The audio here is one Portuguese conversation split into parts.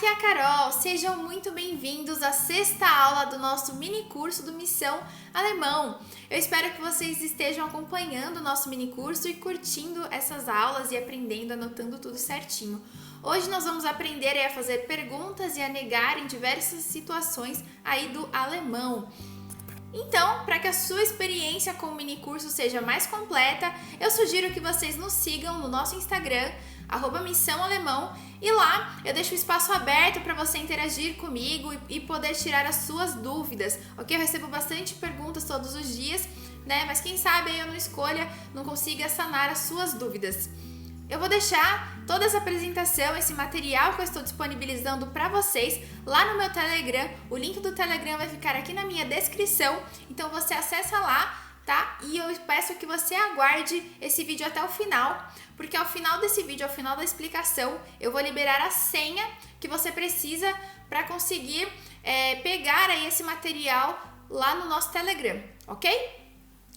aqui é a Carol, sejam muito bem-vindos à sexta aula do nosso mini curso do Missão Alemão. Eu espero que vocês estejam acompanhando o nosso mini curso e curtindo essas aulas e aprendendo, anotando tudo certinho. Hoje nós vamos aprender a fazer perguntas e a negar em diversas situações aí do alemão. Então, para que a sua experiência com o mini curso seja mais completa, eu sugiro que vocês nos sigam no nosso Instagram, @missãoalemão, e lá eu deixo o espaço aberto para você interagir comigo e poder tirar as suas dúvidas, ok? Eu recebo bastante perguntas todos os dias, né? Mas quem sabe aí eu não consiga sanar as suas dúvidas. Eu vou deixar toda essa apresentação, esse material que eu estou disponibilizando para vocês lá no meu Telegram. O link do Telegram vai ficar aqui na minha descrição, então você acessa lá, tá? E eu peço que você aguarde esse vídeo até o final, porque ao final desse vídeo, ao final da explicação, eu vou liberar a senha que você precisa para conseguir pegar aí esse material lá no nosso Telegram, ok?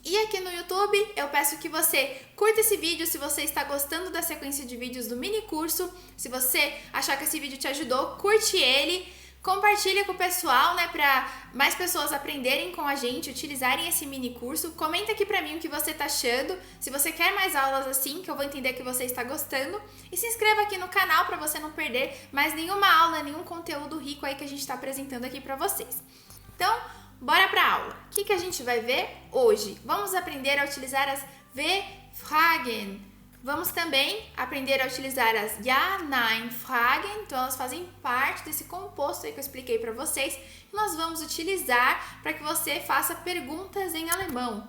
E aqui no YouTube, eu peço que você curta esse vídeo se você está gostando da sequência de vídeos do mini curso. Se você achar que esse vídeo te ajudou, curte ele, compartilha com o pessoal, né, para mais pessoas aprenderem com a gente, utilizarem esse mini curso. Comenta aqui pra mim o que você tá achando, se você quer mais aulas assim, que eu vou entender que você está gostando. E se inscreva aqui no canal para você não perder mais nenhuma aula, nenhum conteúdo rico aí que a gente está apresentando aqui para vocês. Então, bora para a aula. O que a gente vai ver hoje? Vamos aprender a utilizar as W-Fragen. Vamos também aprender a utilizar as Ja-Nein-Fragen. Então, elas fazem parte desse composto aí que eu expliquei para vocês. E nós vamos utilizar para que você faça perguntas em alemão.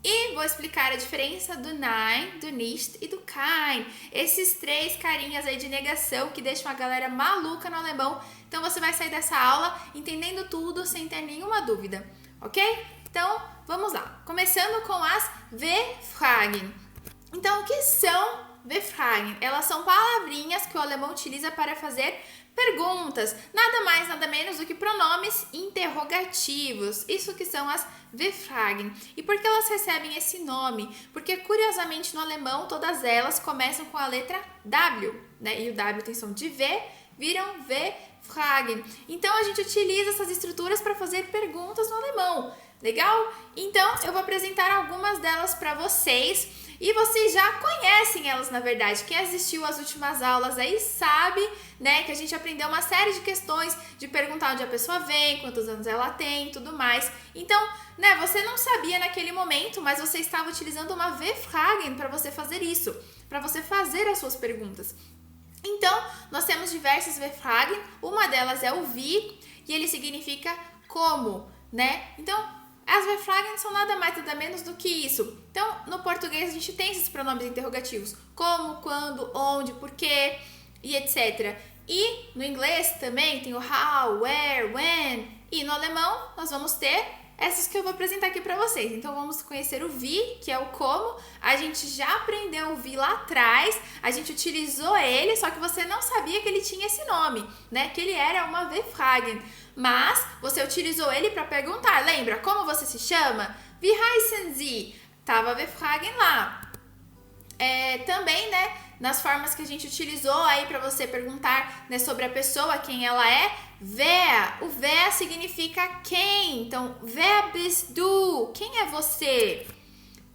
E vou explicar a diferença do Nein, do Nicht e do Kein. Esses três carinhas aí de negação que deixam a galera maluca no alemão. Então você vai sair dessa aula entendendo tudo sem ter nenhuma dúvida, ok? Então vamos lá. Começando com as W-Fragen. Então o que são W-Fragen? Elas são palavrinhas que o alemão utiliza para fazer perguntas, nada mais, nada menos do que pronomes interrogativos. Isso que são as W-Fragen. E por que elas recebem esse nome? Porque, curiosamente, no alemão, todas elas começam com a letra W, né? E o W tem som de V, viram W-Fragen. Então, a gente utiliza essas estruturas para fazer perguntas no alemão. Legal? Então, eu vou apresentar algumas delas para vocês. E vocês já conhecem elas, na verdade. Quem assistiu às últimas aulas aí sabe, né, que a gente aprendeu uma série de questões de perguntar onde a pessoa vem, quantos anos ela tem e tudo mais. Então, né, você não sabia naquele momento, mas você estava utilizando uma W-Fragen para você fazer isso, para você fazer as suas perguntas. Então, nós temos diversas W-Fragen, uma delas é o wie, e ele significa como, né? Então, as W-Fragen são nada mais, nada menos do que isso. Então, no português, a gente tem esses pronomes interrogativos. Como, quando, onde, porquê e etc. E no inglês também tem o how, where, when. E no alemão, nós vamos ter essas que eu vou apresentar aqui para vocês. Então, vamos conhecer o wie, que é o como. A gente já aprendeu o wie lá atrás. A gente utilizou ele, só que você não sabia que ele tinha esse nome, né? Que ele era uma W-Fragen. Mas você utilizou ele para perguntar. Lembra como você se chama? Wie heißen Sie? Tava a W-Fragen lá. Também, né, nas formas que a gente utilizou aí para você perguntar, né, sobre a pessoa, quem ela é, wer. O wer significa quem. Então, wer bist du? Quem é você?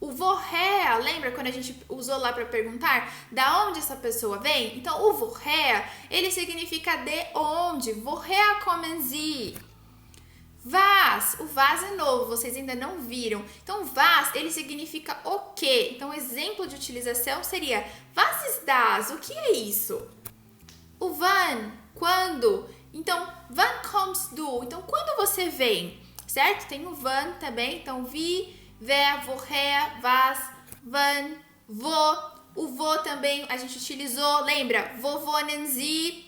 O woher, lembra quando a gente usou lá para perguntar da onde essa pessoa vem? Então, o woher, ele significa de onde. Woher kommen Sie? Was, o was é novo, vocês ainda não viram. Então, was, ele significa o quê? Então, exemplo de utilização seria was ist das? O que é isso? O wann, quando? Então, wann kommst du? Então, quando você vem? Certo? Tem o wann também, então, wie, wer, woher, was, wann, wo. O wo também a gente utilizou, lembra? Wo wohnen Sie?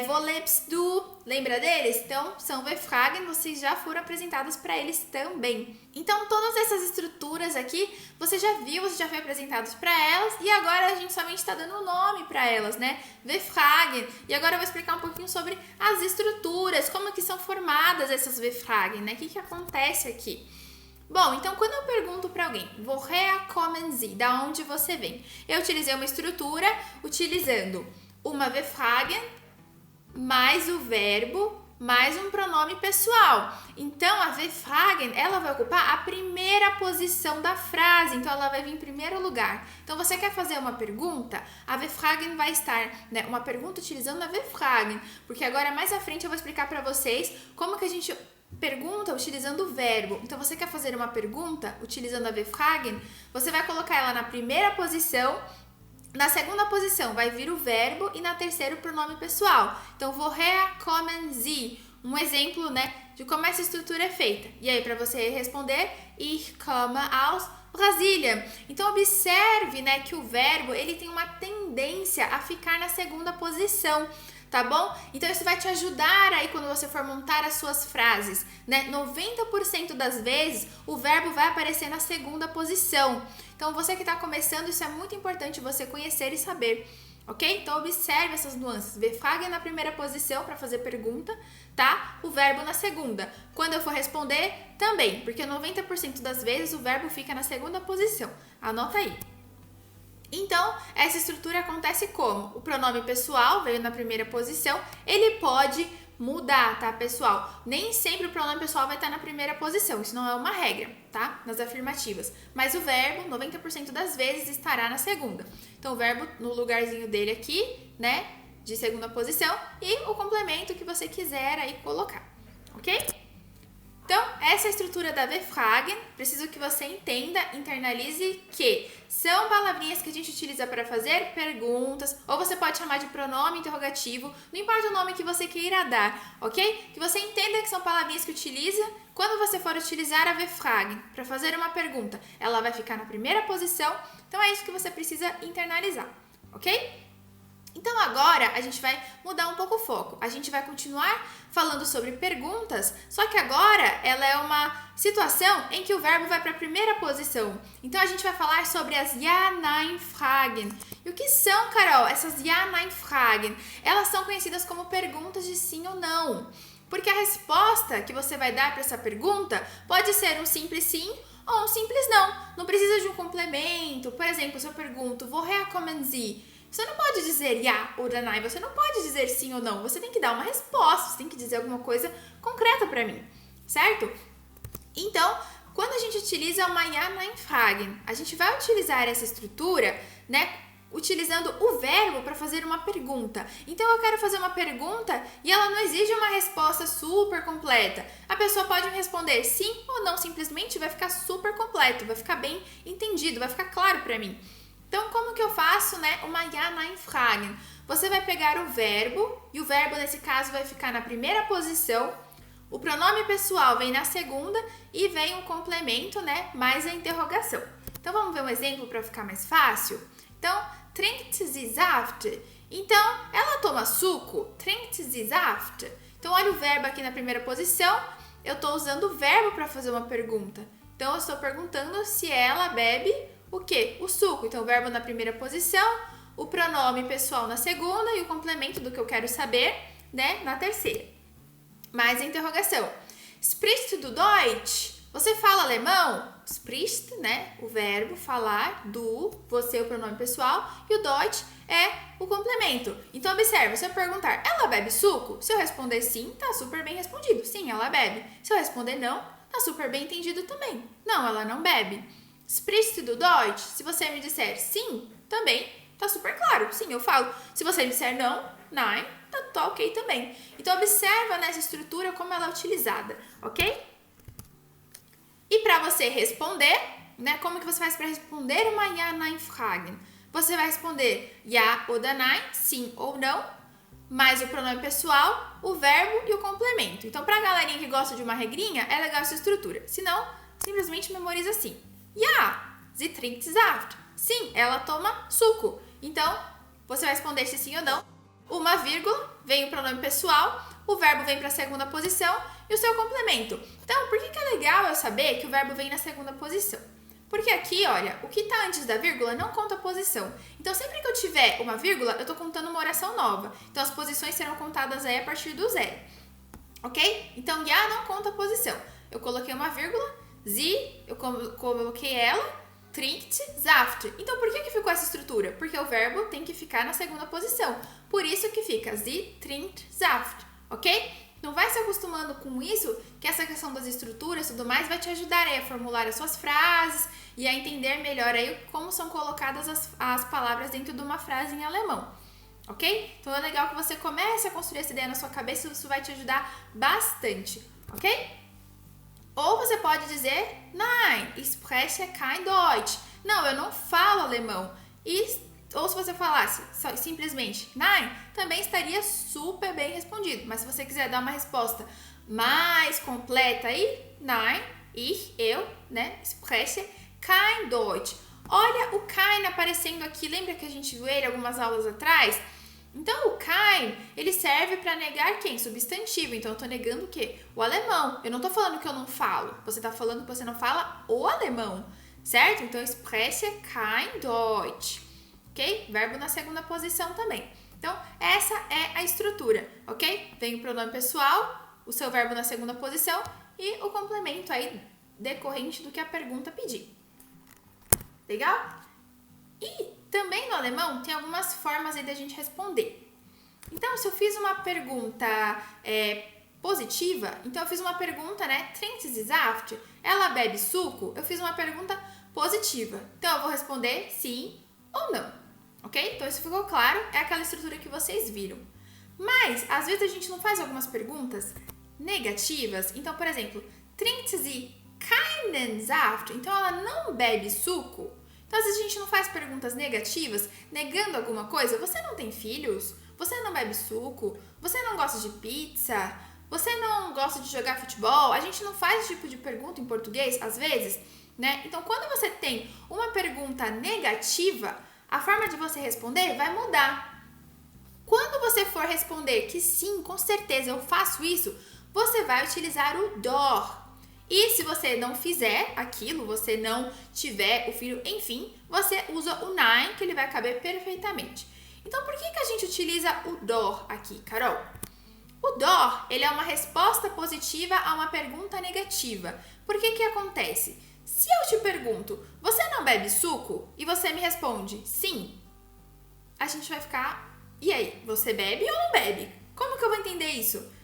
Wo lebst du? Lembra deles? Então, são W-Fragen, vocês já foram apresentadas para eles também. Então, todas essas estruturas aqui, você já viu, você já foi apresentados para elas, e agora a gente somente está dando o nome para elas, né? W-Fragen. E agora eu vou explicar um pouquinho sobre as estruturas, como que são formadas essas W-Fragen, né? O que acontece aqui? Bom, então quando eu pergunto para alguém, woher kommen Sie? Da onde você vem? Eu utilizei uma estrutura utilizando uma W-Fragen mais o verbo, mais um pronome pessoal. Então, a wir fragen, ela vai ocupar a primeira posição da frase. Então, ela vai vir em primeiro lugar. Então, você quer fazer uma pergunta? A wir fragen vai estar, né, uma pergunta utilizando a wir fragen. Porque agora, mais à frente, eu vou explicar para vocês como que a gente pergunta utilizando o verbo. Então, você quer fazer uma pergunta utilizando a wir fragen? Você vai colocar ela na primeira posição. Na segunda posição vai vir o verbo e na terceira o pronome pessoal. Então, woher kommen Sie? Um exemplo, né, de como essa estrutura é feita. E aí, para você responder, ich komme aus Brasília. Então, observe, né, que o verbo ele tem uma tendência a ficar na segunda posição. Tá bom? Então, isso vai te ajudar aí quando você for montar as suas frases, né? 90% das vezes, o verbo vai aparecer na segunda posição. Então, você que está começando, isso é muito importante você conhecer e saber, ok? Então, observe essas nuances. Wir fragen na primeira posição para fazer pergunta, tá? O verbo na segunda. Quando eu for responder, também, porque 90% das vezes o verbo fica na segunda posição. Anota aí. Então, essa estrutura acontece como? O pronome pessoal veio na primeira posição, ele pode mudar, tá, pessoal? Nem sempre o pronome pessoal vai estar na primeira posição, isso não é uma regra, tá? Nas afirmativas. Mas o verbo, 90% das vezes, estará na segunda. Então, o verbo no lugarzinho dele aqui, né, de segunda posição, e o complemento que você quiser aí colocar, ok? Então, essa é a estrutura da wir fragen. Preciso que você entenda, internalize que são palavrinhas que a gente utiliza para fazer perguntas, ou você pode chamar de pronome interrogativo, não importa o nome que você queira dar, ok? Que você entenda que são palavrinhas que utiliza quando você for utilizar a wir fragen para fazer uma pergunta. Ela vai ficar na primeira posição, então é isso que você precisa internalizar, ok? Então agora a gente vai mudar um pouco o foco. A gente vai continuar falando sobre perguntas, só que agora ela é uma situação em que o verbo vai para a primeira posição. Então a gente vai falar sobre as Ja-Nein-Fragen. E o que são, Carol, essas Ja-Nein-Fragen? Elas são conhecidas como perguntas de sim ou não. Porque a resposta que você vai dar para essa pergunta pode ser um simples sim ou um simples não. Não precisa de um complemento. Por exemplo, se eu pergunto, woher kommen Sie? Você não pode dizer ja ou nein, você não pode dizer sim ou não. Você tem que dar uma resposta, você tem que dizer alguma coisa concreta para mim, certo? Então, quando a gente utiliza uma Ja-Nein-Fragen, a gente vai utilizar essa estrutura, né, utilizando o verbo para fazer uma pergunta. Então, eu quero fazer uma pergunta e ela não exige uma resposta super completa. A pessoa pode me responder sim ou não, simplesmente vai ficar super completo, vai ficar bem entendido, vai ficar claro para mim. Então, como que eu faço, né, uma Ja-Nein-Fragen? Você vai pegar o verbo, e o verbo, nesse caso, vai ficar na primeira posição, o pronome pessoal vem na segunda, e vem um complemento, né, mais a interrogação. Então, vamos ver um exemplo para ficar mais fácil? Então, trinkt sie Saft? Então, ela toma suco? Trinkt sie Saft? Então, olha o verbo aqui na primeira posição, eu estou usando o verbo para fazer uma pergunta. Então, eu estou perguntando se ela bebe o quê? O suco. Então, o verbo na primeira posição, o pronome pessoal na segunda e o complemento do que eu quero saber, né, na terceira. Mais a interrogação. Sprichst du Deutsch? Você fala alemão? Spricht, né, o verbo falar, du, você, o pronome pessoal, e o Deutsch é o complemento. Então, observe, se eu perguntar, ela bebe suco? Se eu responder sim, tá super bem respondido. Sim, ela bebe. Se eu responder não, tá super bem entendido também. Não, ela não bebe. Sprichst du Deutsch? Se você me disser sim, também tá super claro. Sim, eu falo. Se você me disser não, nein, tá ok também. Então, observa nessa estrutura como ela é utilizada, ok? E para você responder, né, como que você faz para responder uma Ja-Nein-Fragen? Você vai responder ja ou nein, sim ou não, mais o pronome pessoal, o verbo e o complemento. Então, para a galerinha que gosta de uma regrinha, é legal essa estrutura. Se não, simplesmente memoriza assim. Ja, sie trinkt Saft. Sim, ela toma suco. Então, você vai responder se sim ou não. Uma vírgula, vem o pronome pessoal, o verbo vem para a segunda posição e o seu complemento. Então, por que é legal eu saber que o verbo vem na segunda posição? Porque aqui, olha, o que está antes da vírgula não conta a posição. Então, sempre que eu tiver uma vírgula, eu estou contando uma oração nova. Então, as posições serão contadas aí a partir do zero. Ok? Então, ja não conta a posição. Eu coloquei uma vírgula, sie, eu coloquei ela, trinkt Saft. Então, por que ficou essa estrutura? Porque o verbo tem que ficar na segunda posição. Por isso que fica Sie trinkt Saft, ok? Não vai se acostumando com isso, que essa questão das estruturas e tudo mais vai te ajudar aí a formular as suas frases e a entender melhor aí como são colocadas as palavras dentro de uma frase em alemão, ok? Então é legal que você comece a construir essa ideia na sua cabeça, isso vai te ajudar bastante, ok? Ou você pode dizer, nein, ich spreche kein Deutsch. Não, eu não falo alemão. Ou se você falasse simplesmente nein, também estaria super bem respondido. Mas se você quiser dar uma resposta mais completa aí, nein, eu, né, spreche kein Deutsch. Olha o kein aparecendo aqui, lembra que a gente viu ele algumas aulas atrás? Então, o kein, ele serve para negar quem? Substantivo. Então, eu tô negando o quê? O alemão. Eu não tô falando que eu não falo. Você tá falando que você não fala o alemão, certo? Então, spreche kein Deutsch. Ok? Verbo na segunda posição também. Então, essa é a estrutura, ok? Vem o pronome pessoal, o seu verbo na segunda posição e o complemento aí decorrente do que a pergunta pedir. Legal? E também no alemão tem algumas formas aí da gente responder. Então, se eu fiz uma pergunta positiva, então eu fiz uma pergunta, né? Trinkt sie Saft? Ela bebe suco? Eu fiz uma pergunta positiva. Então, eu vou responder sim ou não, ok? Então, isso ficou claro, é aquela estrutura que vocês viram. Mas, às vezes a gente não faz algumas perguntas negativas. Então, por exemplo, trinkt sie keinen Saft? Então, ela não bebe suco? Então, às vezes a gente não faz perguntas negativas, negando alguma coisa. Você não tem filhos? Você não bebe suco? Você não gosta de pizza? Você não gosta de jogar futebol? A gente não faz esse tipo de pergunta em português, às vezes, né? Então, quando você tem uma pergunta negativa, a forma de você responder vai mudar. Quando você for responder que sim, com certeza eu faço isso, você vai utilizar o doch. E se você não fizer aquilo, você não tiver o filho, enfim, você usa o nein, que ele vai caber perfeitamente. Então, por que a gente utiliza o doch aqui, Carol? O doch, ele é uma resposta positiva a uma pergunta negativa. Por que acontece? Se eu te pergunto, você não bebe suco? E você me responde, sim. A gente vai ficar, e aí, você bebe ou não bebe? Como que eu vou entender isso?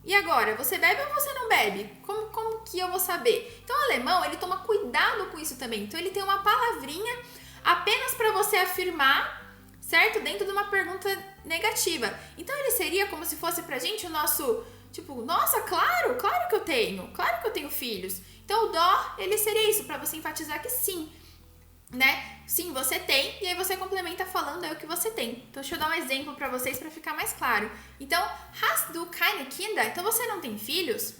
E agora, você bebe ou você não bebe? Como que eu vou saber? Então, o alemão, ele toma cuidado com isso também. Então, ele tem uma palavrinha apenas para você afirmar, certo? Dentro de uma pergunta negativa. Então, ele seria como se fosse pra gente o nosso, tipo, nossa, claro que eu tenho filhos. Então, o dó, ele seria isso, para você enfatizar que sim, né? Sim, você tem, e aí você complementa falando aí o que você tem. Então, deixa eu dar um exemplo para vocês para ficar mais claro. Então, hast du keine Kinder? Então, você não tem filhos?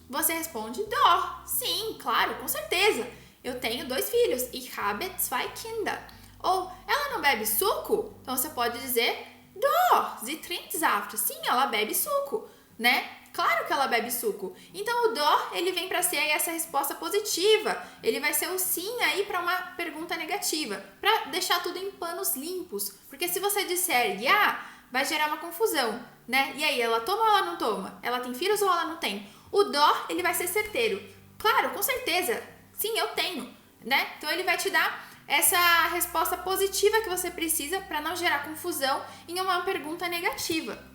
Você responde, doch, sim, claro, com certeza. Eu tenho 2 filhos, ich habe 2 Kinder. Ou, ela não bebe suco? Então, você pode dizer, doch, sie trinkt Saft. Sim, ela bebe suco, né? Claro que ela bebe suco. Então, o dó, ele vem para ser aí essa resposta positiva. Ele vai ser o sim aí para uma pergunta negativa, para deixar tudo em panos limpos. Porque se você disser ja, vai gerar uma confusão, né? E aí, ela toma ou ela não toma? Ela tem filhos ou ela não tem? O dó, ele vai ser certeiro. Claro, com certeza. Sim, eu tenho, né? Então, ele vai te dar essa resposta positiva que você precisa para não gerar confusão em uma pergunta negativa.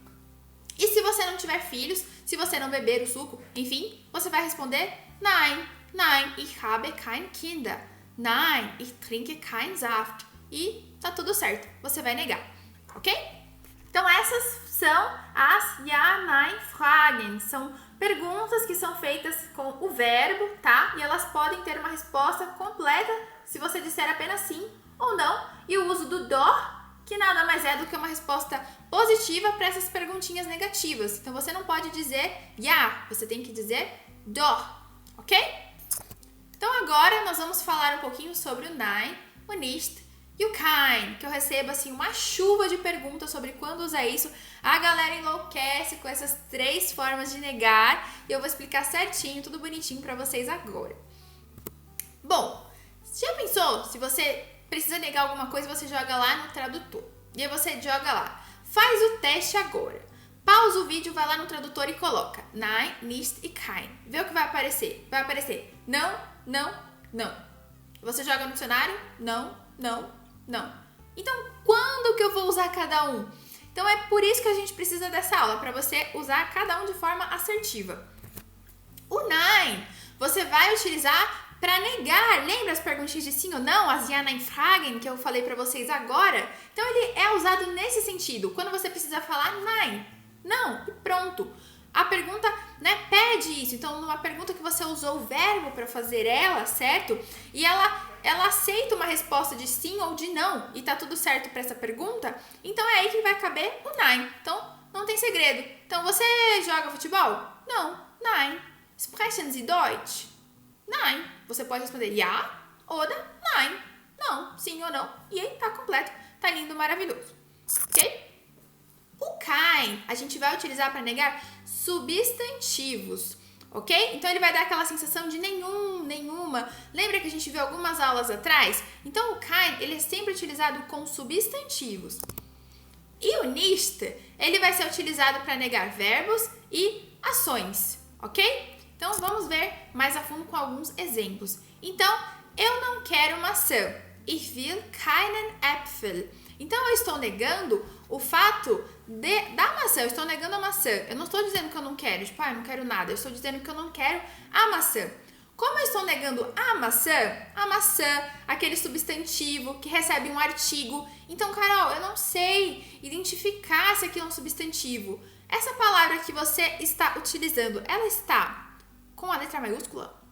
E se você não tiver filhos, se você não beber o suco, enfim, você vai responder nein, nein, ich habe kein Kinder. Nein, ich trinke kein Saft. E tá tudo certo, você vai negar, ok? Então essas são as Ja-Nein-Fragen. São perguntas que são feitas com o verbo, tá? E elas podem ter uma resposta completa se você disser apenas sim ou não. E o uso do doch, que nada mais é do que uma resposta positiva para essas perguntinhas negativas. Então, você não pode dizer ja, você tem que dizer doch, ok? Então, agora nós vamos falar um pouquinho sobre o nein, o nicht e o kein, que eu recebo assim uma chuva de perguntas sobre quando usar isso. A galera enlouquece com essas 3 formas de negar e eu vou explicar certinho, tudo bonitinho para vocês agora. Bom, já pensou se você precisa negar alguma coisa, você joga lá no tradutor. E aí você joga lá, faz o teste agora. Pausa o vídeo, vai lá no tradutor e coloca nein, nicht e kein. Vê o que vai aparecer. Vai aparecer não, não, não. Você joga no dicionário? Não, não, não. Então, quando que eu vou usar cada um? Então, é por isso que a gente precisa dessa aula, para você usar cada um de forma assertiva. O nein, você vai utilizar para negar. Lembra as perguntinhas de sim ou não? As Ja, Nein Fragen que eu falei para vocês agora? Então, ele é usado nesse sentido. Quando você precisa falar nein, não, e pronto. A pergunta, pede isso. Então, numa pergunta que você usou o verbo para fazer ela, certo? E ela aceita uma resposta de sim ou de não, e tá tudo certo para essa pergunta, então é aí que vai caber o nein. Então, não tem segredo. Então, você joga futebol? Não, nein. Sprechen Sie Deutsch? Nein. Você pode responder ja ou nein. Não, sim ou não. E aí tá completo, tá lindo, maravilhoso. Ok? O kein a gente vai utilizar para negar substantivos, ok? Então ele vai dar aquela sensação de nenhum, nenhuma. Lembra que a gente viu algumas aulas atrás? Então o kein, ele é sempre utilizado com substantivos. E o nicht, ele vai ser utilizado para negar verbos e ações, ok? Então vamos ver mais a fundo com alguns exemplos. Então, eu não quero maçã. Ich will keinen Äpfel. Então eu estou negando o fato da maçã, eu estou negando a maçã. Eu não estou dizendo que eu não quero, tipo, eu não quero nada. Eu estou dizendo que eu não quero a maçã. Como eu estou negando a maçã, aquele substantivo que recebe um artigo. Então, Carol, eu não sei identificar se aquilo é um substantivo. Essa palavra que você está utilizando, ela está com a letra maiúscula?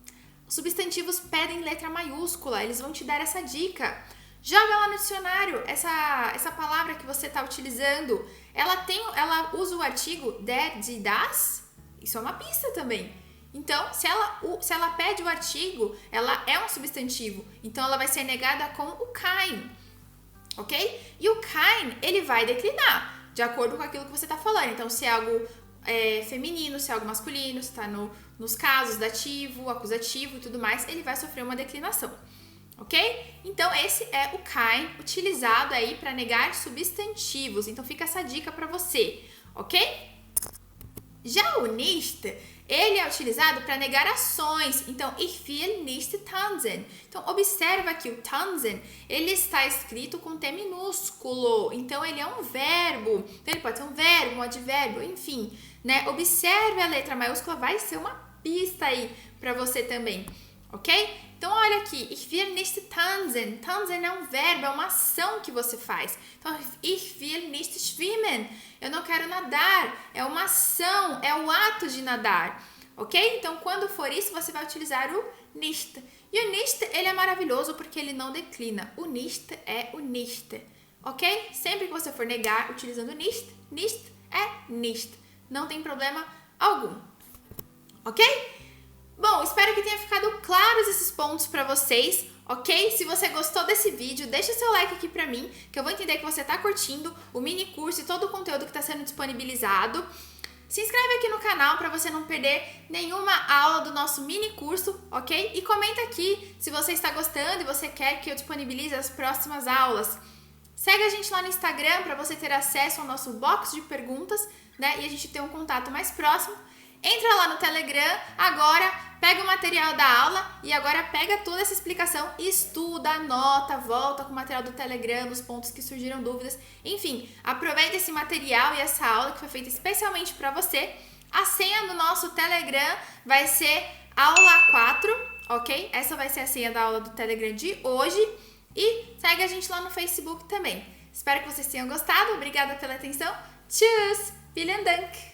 Os substantivos pedem letra maiúscula, eles vão te dar essa dica. Joga lá no dicionário essa palavra que você está utilizando. Ela usa o artigo der, die, das. Isso é uma pista também. Então, se ela pede o artigo, ela é um substantivo. Então, ela vai ser negada com o kein. Ok? E o kein, ele vai declinar de acordo com aquilo que você está falando. Então, se é algo feminino, se é algo masculino, se está nos casos dativo, acusativo e tudo mais, ele vai sofrer uma declinação. Ok? Então, esse é o kein utilizado aí para negar substantivos. Então, fica essa dica para você, ok? Já o nicht, ele é utilizado para negar ações. Então, ich will nicht tanzen. Então, observa que o tanzen, ele está escrito com T minúsculo. Então, ele é um verbo. Então, ele pode ser um verbo, um advérbio, enfim, né? Observe a letra maiúscula, vai ser uma pista aí para você também, ok? Então, olha aqui, ich will nicht tanzen. Tanzen é um verbo, é uma ação que você faz. Então, ich will nicht schwimmen. Eu não quero nadar. É uma ação, é o ato de nadar, ok? Então, quando for isso, você vai utilizar o nicht. E o nicht, ele é maravilhoso porque ele não declina. O nicht é o nicht, ok? Sempre que você for negar utilizando nicht, nicht é nicht. Não tem problema algum, ok? Bom, espero que tenha ficado claros esses pontos para vocês, ok? Se você gostou desse vídeo, deixa o seu like aqui para mim, que eu vou entender que você está curtindo o mini curso e todo o conteúdo que está sendo disponibilizado. Se inscreve aqui no canal para você não perder nenhuma aula do nosso mini curso, ok? E comenta aqui se você está gostando e você quer que eu disponibilize as próximas aulas. Segue a gente lá no Instagram para você ter acesso ao nosso box de perguntas, né? E a gente ter um contato mais próximo. Entra lá no Telegram agora, pega o material da aula e agora pega toda essa explicação e estuda, anota, volta com o material do Telegram, nos pontos que surgiram dúvidas. Enfim, aproveita esse material e essa aula que foi feita especialmente para você. A senha do nosso Telegram vai ser aula 4, ok? Essa vai ser a senha da aula do Telegram de hoje. E segue a gente lá no Facebook também. Espero que vocês tenham gostado. Obrigada pela atenção. Tschüss! Vielen Dank!